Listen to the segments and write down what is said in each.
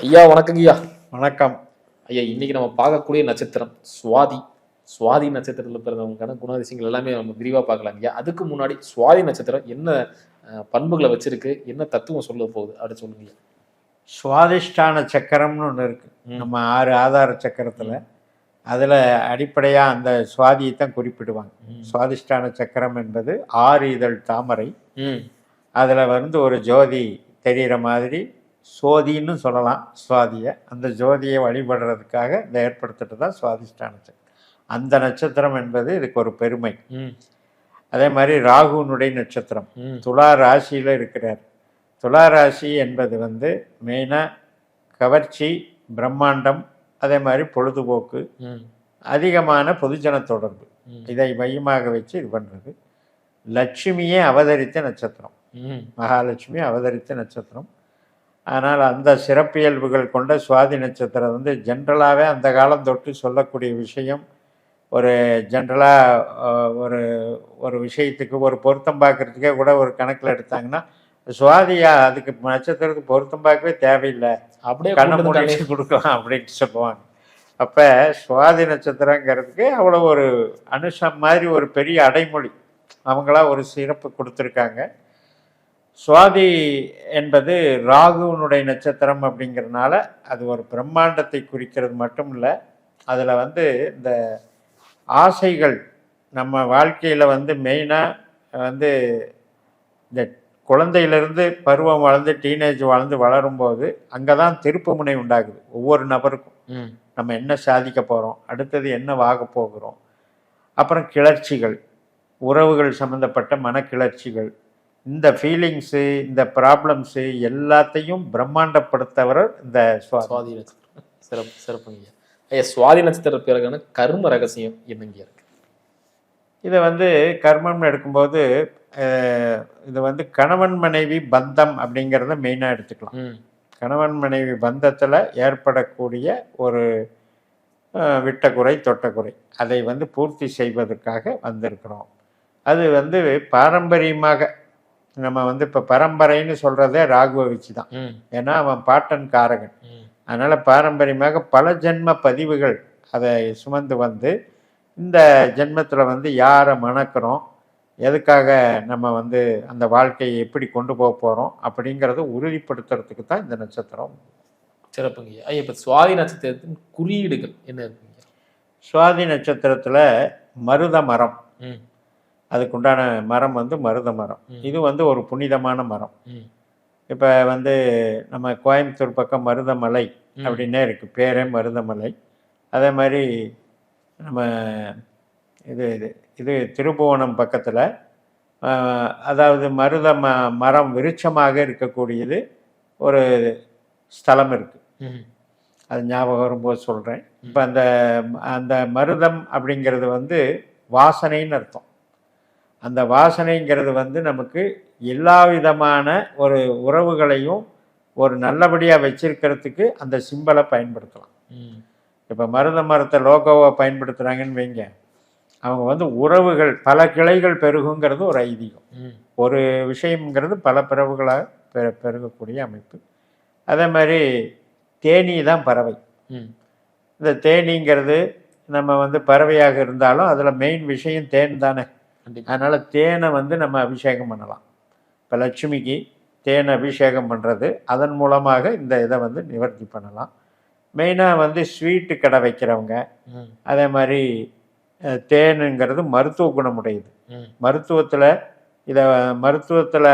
ஐயா வணக்கங்க ஐயா. வணக்கம். ஐயா இன்னைக்கு நம்ம பார்க்கக்கூடிய நட்சத்திரம் சுவாதி. சுவாதி நட்சத்திரத்தில் பிறந்தவங்களுக்கான குணாதிசயங்கள் எல்லாமே நம்ம விரிவாக பார்க்கலாம் ஐயா. அதுக்கு முன்னாடி சுவாதி நட்சத்திரம் என்ன பண்புகளை வச்சிருக்கு, என்ன தத்துவம் சொல்ல போகுது அப்படின்னு சொல்லுங்க ஐயா. சுவாதிஷ்டான சக்கரம்னு ஒன்று இருக்கு நம்ம 6 ஆதார சக்கரத்தில். அதில் அடிப்படையாக அந்த சுவாதியை தான் குறிப்பிடுவாங்க. சுவாதிஷ்டான சக்கரம் என்பது 6 இதழ் தாமரை. அதில் வந்து ஒரு ஜோதி தெரிகிற மாதிரி சோதின்னு சொல்லலாம் சுவாதியை. அந்த ஜோதியை வழிபடுறதுக்காக இந்த ஏற்படுத்திட்டு தான் சுவாதிஷ்டான சக்கரம். அந்த நட்சத்திரம் என்பது இதுக்கு ஒரு பெருமை. அதே மாதிரி ராகுனுடைய நட்சத்திரம் துலா ராசியில் இருக்கிறார். துலா ராசி என்பது வந்து மெயினாக கவர்ச்சி, பிரம்மாண்டம், அதே மாதிரி பொழுதுபோக்கு, அதிகமான பொதுஜன தொடர்பு, இதை மையமாக வச்சு இது பண்ணுறது. லட்சுமியே அவதரித்த நட்சத்திரம், மகாலட்சுமி அவதரித்த நட்சத்திரம். ஆனால் அந்த சிறப்பியல்புகள் கொண்ட சுவாதி நட்சத்திரம் வந்து ஜென்ரலாகவே அந்த காலம் தொட்டு சொல்லக்கூடிய விஷயம். ஒரு ஜென்ரலாக ஒரு ஒரு விஷயத்துக்கு ஒரு பொருத்தம் பார்க்குறதுக்கே கூட ஒரு கணக்கில் எடுத்தாங்கன்னா சுவாதியா அதுக்கு நட்சத்திரத்துக்கு பொருத்தம் பார்க்கவே தேவையில்லை, அப்படியே கண்ணை மூடி கொடுக்கலாம் அப்படின்ட்டு சொல்லுவாங்க. அப்போ சுவாதி நட்சத்திரங்கிறதுக்கு அவ்வளோ ஒரு அனுஷம் மாதிரி ஒரு பெரிய அடைமொழி அவங்களா ஒரு சிறப்பு கொடுத்துருக்காங்க. சுவாதி என்பது ராகுனுடைய நட்சத்திரம் அப்படிங்கிறதுனால அது ஒரு பிரம்மாண்டத்தை குறிக்கிறது மட்டும் இல்லை, அதில் வந்து இந்த ஆசைகள் நம்ம வாழ்க்கையில் வந்து மெயினாக வந்து இந்த குழந்தையிலேருந்து பருவம் வளர்ந்து டீனேஜ் வளரும்போது அங்கே தான் திருப்பு முனை உண்டாகுது ஒவ்வொரு நபருக்கும். நம்ம என்ன சாதிக்க போகிறோம், அடுத்தது என்ன ஆக போகிறோம், அப்புறம் கிளர்ச்சிகள், உறவுகள் சம்மந்தப்பட்ட மனக்கிளர்ச்சிகள், இந்த ஃபீலிங்ஸு, இந்த ப்ராப்ளம்ஸு எல்லாத்தையும் பிரம்மாண்டப்படுத்தவர் இந்த சுவாதி நட்சத்திரம். சிறப்பு சிறப்புங்க ஐயா. சுவாதி நட்சத்திர பிறகான கர்ம ரகசியம் என்னங்க இருக்கு? இதை வந்து கர்மம்னு எடுக்கும்போது இது வந்து கணவன் மனைவி பந்தம் அப்படிங்கிறத மெயினாக எடுத்துக்கலாம். கணவன் மனைவி பந்தத்தில் ஏற்படக்கூடிய ஒரு விட்டக்குறை தொட்டக்குறை அதை வந்து பூர்த்தி செய்வதற்காக வந்திருக்கிறோம். அது வந்து பாரம்பரியமாக நம்ம வந்து இப்போ பரம்பரைன்னு சொல்கிறதே ராகுவை வச்சு தான். ஏன்னா அவன் பாட்டன் காரகன். அதனால் பாரம்பரியமாக பல ஜென்ம பதிவுகள் அதை சுமந்து வந்து இந்த ஜென்மத்தில் வந்து யாரை மணக்கிறோம், எதுக்காக நம்ம வந்து அந்த வாழ்க்கையை எப்படி கொண்டு போக போகிறோம் அப்படிங்கிறத உறுதிப்படுத்துறதுக்கு தான் இந்த நட்சத்திரம். சிறப்புங்க ஐயா. இப்போ சுவாதி நட்சத்திரத்தின் குறியீடுகள் என்ன இருக்குங்க? சுவாதி நட்சத்திரத்தில் மருத மரம், அதுக்குண்டான மரம் வந்து மருத மரம். இது வந்து ஒரு புனிதமான மரம். இப்போ வந்து நம்ம கோயம்புத்தூர் பக்கம் மருதமலை அப்படின்னே இருக்குது, பேரே மருதமலை. அதே மாதிரி நம்ம இது இது இது திருப்புவனம் பக்கத்தில் அதாவது மருத மரம் விருட்சமாக இருக்கக்கூடியது ஒரு ஸ்தலம் இருக்குது. அது ஞாபகம் வரும்போது சொல்கிறேன். இப்போ அந்த அந்த மருதம் அப்படிங்கிறது வந்து வாசனைன்னு அர்த்தம். அந்த வாசனைங்கிறது வந்து நமக்கு எல்லா விதமான ஒரு உறவுகளையும் ஒரு நல்லபடியாக வச்சிருக்கிறதுக்கு அந்த சிம்பலை பயன்படுத்தலாம். இப்போ மருத மரத்தை லோகோவை பயன்படுத்துகிறாங்கன்னு வைங்க, அவங்க வந்து உறவுகள் பல கிளைகள் பெருகுங்கிறது ஒரு ஐதீகம். ஒரு விஷயங்கிறது பல பிறவுகளாக பெருகக்கூடிய அமைப்பு. அதே மாதிரி தேனி தான் பறவை. இந்த தேனிங்கிறது நம்ம வந்து பறவையாக இருந்தாலும் அதில் மெயின் விஷயம் தேன் தானே. அதனால் தேனை வந்து நம்ம அபிஷேகம் பண்ணலாம். இப்போ லட்சுமிக்கு தேன் அபிஷேகம் பண்ணுறது, அதன் மூலமாக இந்த இதை வந்து நிவர்த்தி பண்ணலாம். மெயினாக வந்து ஸ்வீட்டு கடை வைக்கிறவங்க, அதே மாதிரி தேனுங்கிறது மருத்துவ குணமுடையது. மருத்துவத்தில்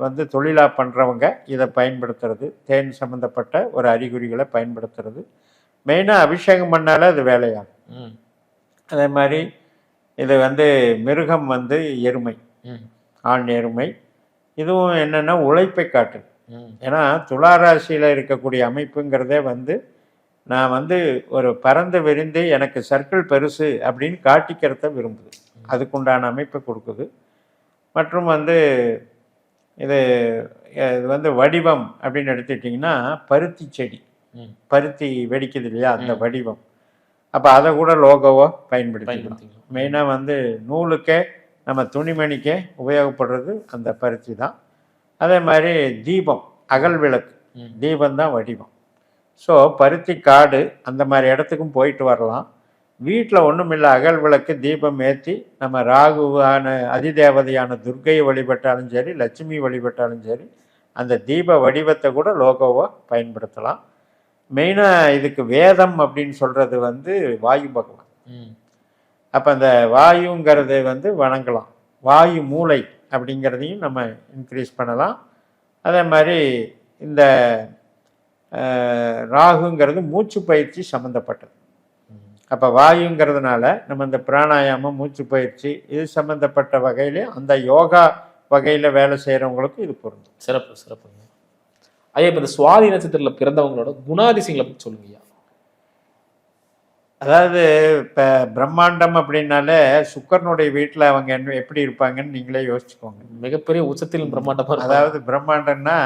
வந்து தொழிலாக பண்ணுறவங்க இதை பயன்படுத்துறது, தேன் சம்மந்தப்பட்ட ஒரு அறிகுறிகளை பயன்படுத்துறது. மெயினாக அபிஷேகம் பண்ணாலே அது வேலையாகும். அதே மாதிரி இது வந்து மிருகம் வந்து எருமை, ஆண் எருமை. இதுவும் என்னென்னா உழைப்பை காட்டுது. ஏன்னா துளாராசியில் இருக்கக்கூடிய அமைப்புங்கிறதே வந்து நான் வந்து ஒரு பறந்து விரிந்து எனக்கு சர்க்கிள் பெருசு அப்படின்னு காட்டிக்கிறத விரும்புது, அதுக்குண்டான அமைப்பை கொடுக்குது. மற்றும் வந்து இது வந்து வடிவம் அப்படின்னு எடுத்துக்கிட்டிங்கன்னா பருத்தி செடி, பருத்தி வெடிக்குது இல்லையா, அந்த வடிவம். அப்போ அதை கூட லோகோவோ பயன்படுத்திக்கலாம். மெயினாக வந்து நூலுக்கே நம்ம துணிமணிக்கே உபயோகப்படுறது அந்த பருத்தி தான். அதே மாதிரி தீபம், அகல் விளக்கு, தீபம் தான் வடிவம். ஸோ பருத்தி காடு அந்த மாதிரி இடத்துக்கும் போயிட்டு வரலாம். வீட்டில் ஒன்றுமில்லை, அகல் விளக்கு தீபம் ஏற்றி நம்ம ராகுவான அதிதேவதையான துர்க்கையை வழிபட்டாலும் சரி, லட்சுமி வழிபட்டாலும் சரி, அந்த தீப வடிவத்தை கூட லோகோவாக பயன்படுத்தலாம். மெயினாக இதுக்கு வேதம் அப்படின்னு சொல்கிறது வந்து வாயு பகவான். அப்போ அந்த வாயுங்கிறது வந்து வணங்கலாம். வாயு மூளை அப்படிங்கிறதையும் நம்ம இன்க்ரீஸ் பண்ணலாம். அதே மாதிரி இந்த ராகுங்கிறது மூச்சு பயிற்சி சம்மந்தப்பட்டது. அப்போ வாயுங்கிறதுனால நம்ம இந்த பிராணாயாமம், மூச்சு பயிற்சி இது சம்மந்தப்பட்ட வகையிலே அந்த யோகா வகையில் வேலை செய்கிறவங்களுக்கும் இது பொருந்தும். சிறப்பு சிறப்புங்க ஐயா. இப்போ இந்த சுவாதி நட்சத்திரத்தில் பிறந்தவங்களோட குணாதிசயங்களை பற்றி சொல்லுங்க ஐயா. அதாவது இப்போ பிரம்மாண்டம் அப்படின்னாலே சுக்கரனுடைய வீட்டில் அவங்க என்ன எப்படி இருப்பாங்கன்னு நீங்களே யோசிச்சுக்கோங்க. மிகப்பெரிய உச்சத்தில் பிரம்மாண்டமாக. அதாவது பிரம்மாண்டம்னா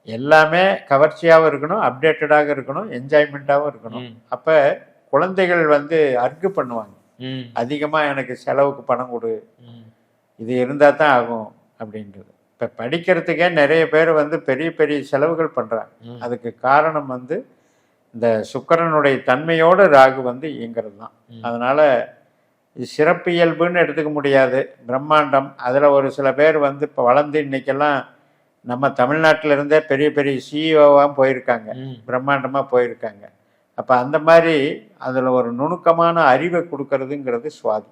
எல்லாமே கவர்ச்சியாகவும் இருக்கணும், அப்டேட்டடாக இருக்கணும், என்ஜாய்மெண்ட்டாகவும் இருக்கணும். அப்போ குழந்தைகள் வந்து அர்க்கு பண்ணுவாங்க, அதிகமாக எனக்கு செலவுக்கு பணம் கொடு, இது இருந்தால் தான் ஆகும் அப்படின்றது. இப்போ படிக்கிறதுக்கே நிறைய பேர் வந்து பெரிய பெரிய செலவுகள் பண்ணுறாங்க. அதுக்கு காரணம் வந்து இந்த சுக்கிரனுடைய தன்மையோடு ராகு வந்து இயங்கிறது தான். அதனால் இது சிறப்பு இயல்புன்னு எடுத்துக்க முடியாது. பிரம்மாண்டம் அதில் ஒரு சில பேர் வந்து இப்போ வளர்ந்து இன்றைக்கெல்லாம் நம்ம தமிழ்நாட்டிலிருந்தே பெரிய பெரிய சிஇஓவாக போயிருக்காங்க, பிரம்மாண்டமாக போயிருக்காங்க. அப்போ அந்த மாதிரி அதில் ஒரு நுணுக்கமான அறிவை கொடுக்கறதுங்கிறது சுவாதி.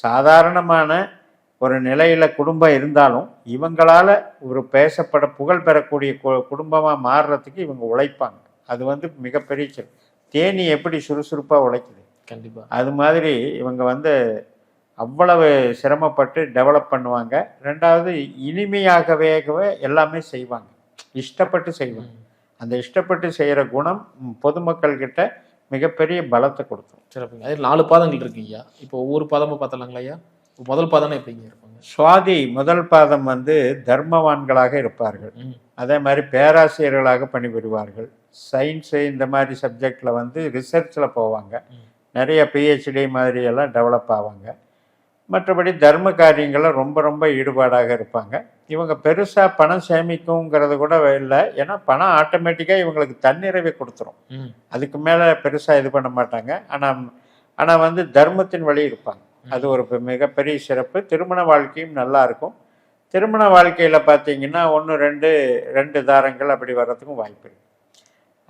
சாதாரணமான ஒரு நிலையில் குடும்பம் இருந்தாலும் இவங்களால் ஒரு பேசப்பட புகழ் பெறக்கூடிய குடும்பமாக மாறுறதுக்கு இவங்க உழைப்பாங்க. அது வந்து மிகப்பெரிய தேனி எப்படி சுறுசுறுப்பாக உழைக்குது, கண்டிப்பாக அது மாதிரி இவங்க வந்து அவ்வளவு சிரமப்பட்டு டெவலப் பண்ணுவாங்க. ரெண்டாவது இனிமையாகவே எல்லாமே செய்வாங்க, இஷ்டப்பட்டு செய்வாங்க. அந்த இஷ்டப்பட்டு செய்கிற குணம் பொதுமக்கள்கிட்ட மிகப்பெரிய பலத்தை கொடுக்கும். சிறப்புங்க. அதில் 4 பாதங்கள் இருக்குங்கய்யா. இப்போ ஒவ்வொரு பாதமாக பார்த்தலாங்களா ஐயா? முதல் பாதம்னா எப்படிங்க இருப்பாங்க? சுவாதி முதல் பாதம் வந்து தர்மவான்களாக இருப்பார்கள். அதே மாதிரி பேராசிரியர்களாக பணிபுரிவார்கள். சயின்ஸு இந்த மாதிரி சப்ஜெக்டில் வந்து ரிசர்ச்சில் போவாங்க. நிறைய பிஹெச்டி மாதிரி எல்லாம் டெவலப் ஆவாங்க. மற்றபடி தர்ம காரியங்களில் ரொம்ப ரொம்ப ஈடுபாடாக இருப்பாங்க. இவங்க பெருசாக பணம் சேமிக்குங்கிறது கூட இல்லை, ஏன்னா பணம் ஆட்டோமேட்டிக்காக இவங்களுக்கு தன்னிறைவை கொடுத்துரும். அதுக்கு மேலே பெருசாக இது பண்ண மாட்டாங்க. ஆனால் வந்து தர்மத்தின் வழி இருப்பாங்க. அது ஒரு மிகப்பெரிய சிறப்பு. திருமண வாழ்க்கையும் நல்லா இருக்கும். திருமண வாழ்க்கையில் பார்த்தீங்கன்னா 1 2 தாரங்கள் அப்படி வர்றதுக்கும் வாய்ப்பு இருக்குது.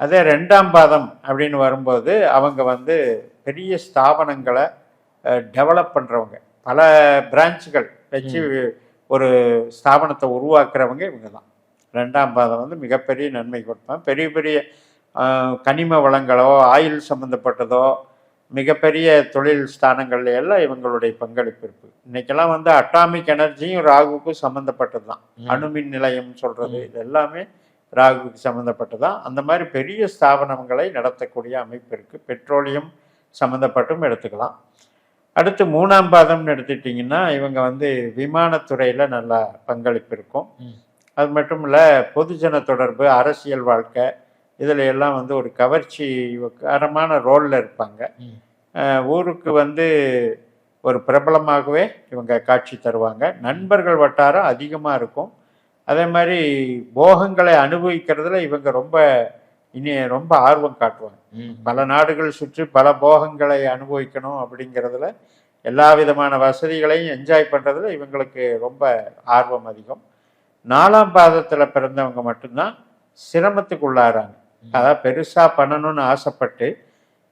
அதே 2ஆம் பாதம் அப்படின்னு வரும்போது அவங்க வந்து பெரிய ஸ்தாபனங்களை டெவலப் பண்ணுறவங்க, பல பிரான்ச்சுகள் வச்சு ஒரு ஸ்தாபனத்தை உருவாக்குறவங்க இவங்க தான். 2ஆம் பாதம் வந்து மிகப்பெரிய நன்மை கொடுப்பாங்க. பெரிய பெரிய கனிம வளங்களோ ஆயில் சம்மந்தப்பட்டதோ மிகப்பெரிய தொழில் ஸ்தானங்கள்ல எல்லாம் இவங்களுடைய பங்களிப்பு இருக்கு. இன்னைக்கெல்லாம் வந்து அட்டாமிக் எனர்ஜியும் ராகுக்கும் சம்மந்தப்பட்டது தான். அணுமின் நிலையம் சொல்றது இது எல்லாமே ராகுக்கு சம்மந்தப்பட்டது தான். அந்த மாதிரி பெரிய ஸ்தாபனங்களை நடத்தக்கூடிய அமைப்பு இருக்கு. பெட்ரோலியம் சம்மந்தப்பட்டும் எடுத்துக்கலாம். அடுத்து 3ஆம் பாதம்னு எடுத்துட்டிங்கன்னா இவங்க வந்து விமானத்துறையில் நல்லா பங்களிப்பு இருக்கும். அது மட்டும் இல்லை, பொதுஜன தொடர்பு, அரசியல் வாழ்க்கை இதில் எல்லாம் வந்து ஒரு கவர்ச்சிகரமான ரோலில் இருப்பாங்க. ஊருக்கு வந்து ஒரு பிரபலமாகவே இவங்க காட்சி தருவாங்க. நண்பர்கள் வட்டாரம் அதிகமாக இருக்கும். அதே மாதிரி போகங்களை அனுபவிக்கிறதுல இவங்க ரொம்ப ஆர்வம் காட்டுவாங்க. பல நாடுகள் சுற்றி பல போகங்களை அனுபவிக்கணும் அப்படிங்கிறதுல, எல்லா விதமான வசதிகளையும் என்ஜாய் பண்ணுறதுல இவங்களுக்கு ரொம்ப ஆர்வம் அதிகம். 4ஆம் பாதத்தில் பிறந்தவங்க மட்டும்தான் சிரமத்துக்கு உள்ளாராங்க. அதாவது பெருசாக பண்ணணும்னு ஆசைப்பட்டு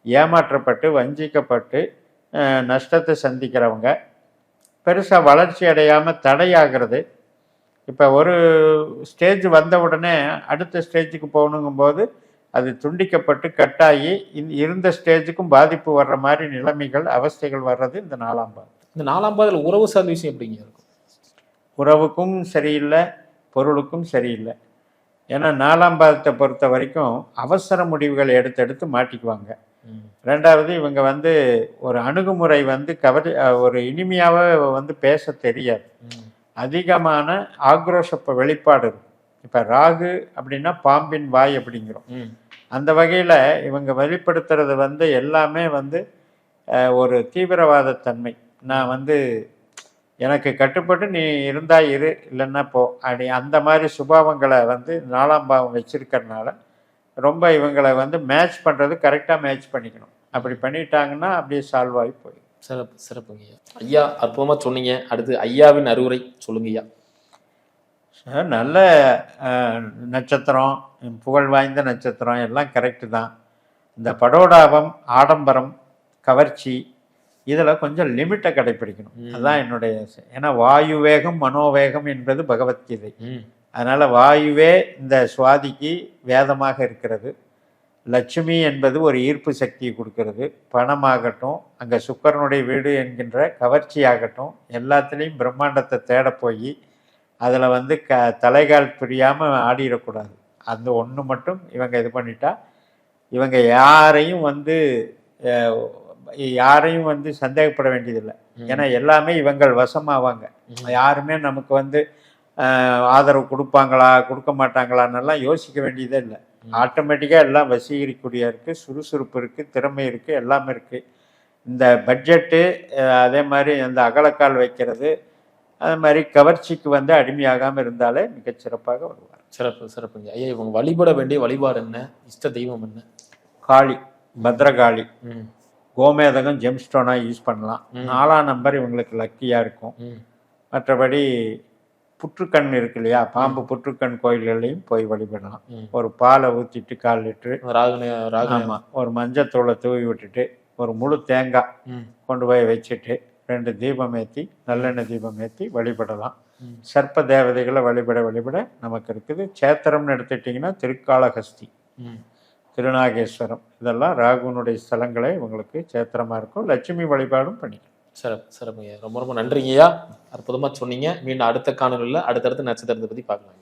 ஏமாற்றப்பட்டு வஞ்சிக்கப்பட்டு நஷ்டத்தை சந்திக்கிறவங்க, பெருசாக வளர்ச்சி அடையாமல் தடையாகிறது. இப்போ ஒரு ஸ்டேஜ் வந்த உடனே அடுத்த ஸ்டேஜுக்கு போகணுங்கும்போது அது துண்டிக்கப்பட்டு கட்டாகி இருந்த ஸ்டேஜுக்கும் பாதிப்பு வர்ற மாதிரி நிலைமைகள், அவஸ்தைகள் வர்றது இந்த 4ஆம் பாதம். இந்த 4ஆம் பாதத்தில் உறவு சார்ந்த விஷயம் எப்படிங்க இருக்கும்? உறவுக்கும் சரியில்லை, பொருளுக்கும் சரியில்லை. ஏன்னா 4ஆம் பாதத்தை பொறுத்த வரைக்கும் அவசர முடிவுகள் எடுத்து மாட்டிக்குவாங்க. ரெண்டாவது இவங்க வந்து ஒரு அணுகுமுறை வந்து ஒரு இனிமையாகவே வந்து பேச தெரியாது. அதிகமான ஆக்ரோஷ வெளிப்பாடு இருக்கும். இப்போ ராகு அப்படின்னா பாம்பின் வாய் அப்படிங்கிறோம். அந்த வகையில் இவங்க வெளிப்படுத்துறது வந்து எல்லாமே வந்து ஒரு தீவிரவாத தன்மை. நான் வந்து எனக்கு கட்டுப்பட்டு நீ இருந்தா இரு, இல்லைன்னா போ அப்படி அந்த மாதிரி சுபாவங்களை வந்து 4ஆம் பாவம் வச்சிருக்கிறதுனால ரொம்ப இவங்களை வந்து மேட்ச் பண்ணுறது கரெக்டாக மேட்ச் பண்ணிக்கணும். அப்படி பண்ணிட்டாங்கன்னா அப்படியே சால்வ் ஆகி போயிடும். சிறப்பு சிறப்புங்க ஐயா. ஐயா அற்புதமா சொன்னீங்க. அடுத்து ஐயாவின் அறிவுரை சொல்லுங்க ஐயா. நல்ல நட்சத்திரம், புகழ் வாய்ந்த நட்சத்திரம் எல்லாம் கரெக்டு தான். இந்த படோடாபம், ஆடம்பரம், கவர்ச்சி இதில் கொஞ்சம் லிமிட்டை கடைப்பிடிக்கணும். அதுதான் என்னுடைய. ஏன்னா வாயு வேகம் மனோவேகம் என்பது பகவத்கீதை. அதனால் வாயுவே இந்த சுவாதிக்கு வேதமாக இருக்கிறது. லட்சுமி என்பது ஒரு ஈர்ப்பு சக்தியை கொடுக்கறது. பணமாகட்டும், அங்கே சுக்கரனுடைய வீடு என்கின்ற கவர்ச்சியாகட்டும், எல்லாத்துலேயும் பிரம்மாண்டத்தை தேட போய் அதில் வந்து தலைகால் புரியாமல் ஆடிடக்கூடாது. அந்த ஒன்று மட்டும் இவங்க இது பண்ணிட்டா இவங்க யாரையும் வந்து சந்தேகப்பட வேண்டியதில்லை. ஏன்னா எல்லாமே இவங்கள் வசமாவாங்க. யாருமே நமக்கு வந்து ஆதரவு கொடுப்பாங்களா கொடுக்க மாட்டாங்களான்னெல்லாம் யோசிக்க வேண்டியதே இல்லை. ஆட்டோமேட்டிக்காக எல்லாம் வசீகரிக்கூடிய இருக்குது, சுறுசுறுப்பு இருக்குது, திறமை இருக்குது, எல்லாமே இருக்குது. இந்த பட்ஜெட்டு அதே மாதிரி அந்த அகலக்கால் வைக்கிறது, அது மாதிரி கவர்ச்சிக்கு வந்து அடிமையாகாமல் இருந்தாலே மிகச்சிறப்பாக வருவார். சிறப்பு சிறப்புங்க ஐயா. இவங்க வழிபட வேண்டிய வழிபாடு என்ன, இஷ்ட தெய்வம் என்ன? காளி, பத்ரகாளி, கோமேதகம் ஜெம்ஸ்டோனாக யூஸ் பண்ணலாம். 4ஆம் நம்பர் இவங்களுக்கு லக்கியாக இருக்கும். மற்றபடி புற்றுக்கண் இருக்கு இல்லையா, பாம்பு புற்றுக்கண் கோயில்களையும் போய் வழிபடலாம். ஒரு பாலை ஊற்றிட்டு 1/4 லிட்டரு, ஆமாம், ஒரு மஞ்சத்தூளை தூவி விட்டுட்டு ஒரு முழு தேங்காய் கொண்டு போய் வச்சுட்டு 2 தீபம் ஏற்றி, நல்லெண்ணெய் தீபம் ஏற்றி வழிபடலாம். சர்ப்ப தேவதைகளை வழிபட நமக்கு இருக்குது. சேத்திரம்னு எடுத்துட்டிங்கன்னா திருக்காளஹஸ்தி, திருநாகேஸ்வரம், இதெல்லாம் ராகுனுடைய ஸ்தலங்களே இவங்களுக்கு சேத்திரமாக இருக்கும். லட்சுமி வழிபாடும் பண்ணிக்கலாம். சிறப்பு சிறப்புங்க. ரொம்ப ரொம்ப நன்றிங்கய்யா. அற்புதமாக சொன்னீங்க. மீண்டும் அடுத்த காணொலியில் அடுத்தடுத்த நட்சத்திரத்தை பற்றி பார்க்கலாம்.